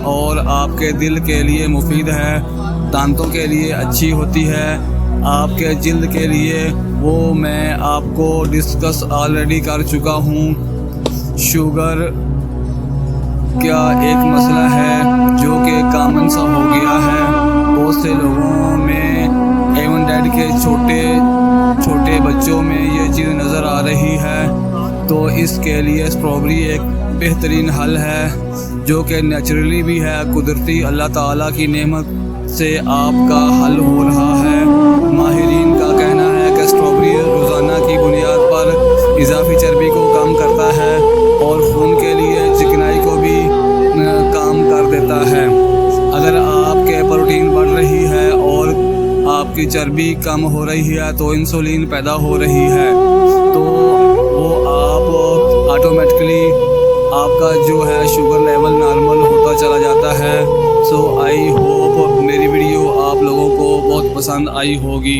اور آپ کے دل کے لیے مفید ہے، دانتوں کے لیے اچھی ہوتی ہے، آپ کے جلد کے لیے وہ میں آپ کو ڈسکس آلریڈی کر چکا ہوں۔ شوگر کیا ایک مسئلہ ہے جو کہ کامن سا ہو گیا ہے، بہت سے لوگوں میں ایون ڈیڈ کے چھوٹے بچوں میں یہ چیز نظر آ رہی ہے، تو اس کے لیے اسٹرابری ایک بہترین حل ہے جو کہ نیچرلی بھی ہے، قدرتی اللہ تعالیٰ کی نعمت سے آپ کا حل ہو رہا ہے۔ ماہرین کا کہنا ہے کہ اسٹرابری روزانہ کی بنیاد پر اضافی چربی کو کم کرتا ہے اور خون کے لیے چکنائی کو بھی کام کر دیتا ہے۔ اگر آپ کے پروٹین بڑھ رہی ہے اور آپ کی چربی کم ہو رہی ہے تو انسولین پیدا ہو رہی ہے، تو وہ آپ آٹومیٹکلی آپ کا جو ہے شوگر لیول نارمل ہوتا چلا جاتا ہے۔ سو آئی ہوپ میری ویڈیو آپ لوگوں کو بہت پسند آئی ہوگی۔